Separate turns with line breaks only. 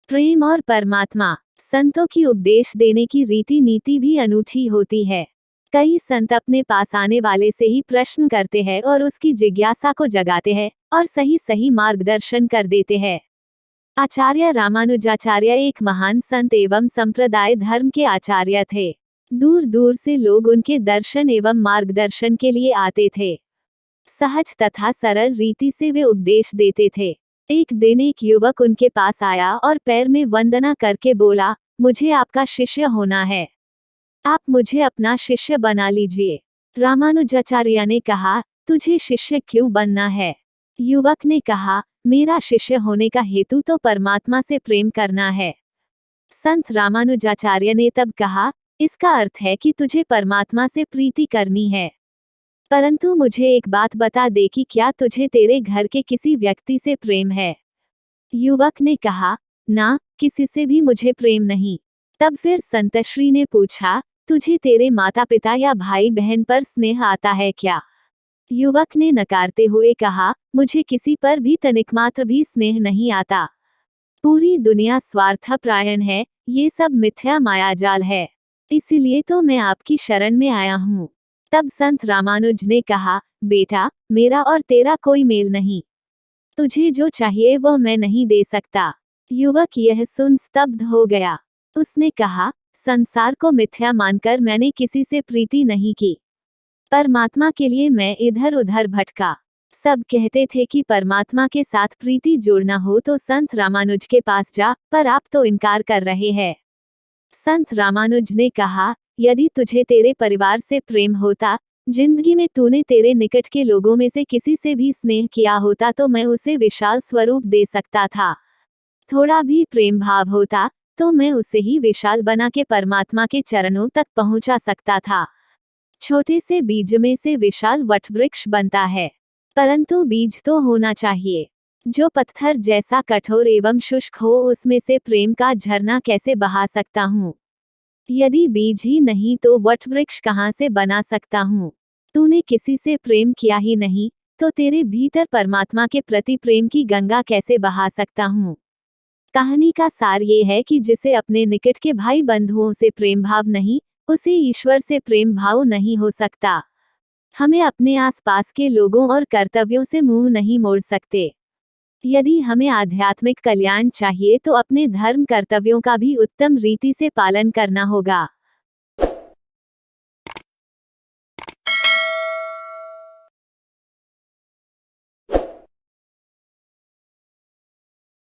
प्रेम और परमात्मा। संतों की उपदेश देने की रीति नीति भी अनूठी होती है। कई संत अपने पास आने वाले से ही प्रश्न करते हैं और उसकी जिज्ञासा को जगाते हैं और सही सही मार्गदर्शन कर देते हैं। आचार्य रामानुजाचार्य एक महान संत एवं संप्रदाय धर्म के आचार्य थे। दूर दूर से लोग उनके दर्शन एवं मार्गदर्शन के लिए आते थे। सहज तथा सरल रीति से वे उपदेश देते थे। एक दिन एक युवक उनके पास आया और पैर में वंदना करके बोला, मुझे आपका शिष्य होना है। आप मुझे अपना शिष्य बना लीजिए। रामानुजाचार्य ने कहा, तुझे शिष्य क्यों बनना है? युवक ने कहा, मेरा शिष्य होने का हेतु तो परमात्मा से प्रेम करना है। संत रामानुजाचार्य ने तब कहा, इसका अर्थ है कि तुझे परमात्मा से प्रीति करनी है। परंतु मुझे एक बात बता दे कि क्या तुझे तेरे घर के किसी व्यक्ति से प्रेम है? युवक ने कहा, ना, किसी से भी मुझे प्रेम नहीं। तब फिर संतश्री ने पूछा, तुझे तेरे माता पिता या भाई बहन पर स्नेह आता है क्या? युवक ने नकारते हुए कहा, मुझे किसी पर भी तनिकमात्र भी स्नेह नहीं आता। पूरी दुनिया स्वार्थपरायण है, ये सब मिथ्या मायाजाल है। इसीलिए तो मैं आपकी शरण में आया हूँ। तब संत रामानुज ने कहा, बेटा, मेरा और तेरा कोई मेल नहीं। तुझे जो चाहिए वह मैं नहीं दे सकता। युवक यह सुन स्तब्ध हो गया। उसने कहा, संसार को मिथ्या मानकर मैंने किसी से प्रीति नहीं की। परमात्मा के लिए मैं इधर उधर भटका। सब कहते थे कि परमात्मा के साथ प्रीति जोड़ना हो तो संत रामानुज के पास जा, पर आप तो इनकार कर रहे हैं। संत रामानुज ने कहा, यदि तुझे तेरे परिवार से प्रेम होता, जिंदगी में तूने तेरे निकट के लोगों में से किसी से भी स्नेह किया होता तो मैं उसे विशाल स्वरूप दे सकता था। थोड़ा भी प्रेम भाव होता तो मैं उसे ही विशाल बना के परमात्मा के चरणों तक पहुंचा सकता था। छोटे से बीज में से विशाल वटवृक्ष बनता है, परंतु बीज तो होना चाहिए। जो पत्थर जैसा कठोर एवं शुष्क हो उसमें से प्रेम का झरना कैसे बहा सकता हूँ? यदि बीज ही नहीं तो वटवृक्ष कहाँ से बना सकता हूँ? तूने किसी से प्रेम किया ही नहीं, तो तेरे भीतर परमात्मा के प्रति प्रेम की गंगा कैसे बहा सकता हूँ? कहानी का सार ये है कि जिसे अपने निकट के भाई बंधुओं से प्रेम भाव नहीं, उसे ईश्वर से प्रेम भाव नहीं हो सकता। हमें अपने आसपास के लोगों और कर्तव्यों से मुंह नहीं मोड़ सकते। यदि हमें आध्यात्मिक कल्याण चाहिए तो अपने धर्म कर्तव्यों का भी उत्तम रीति से पालन करना होगा।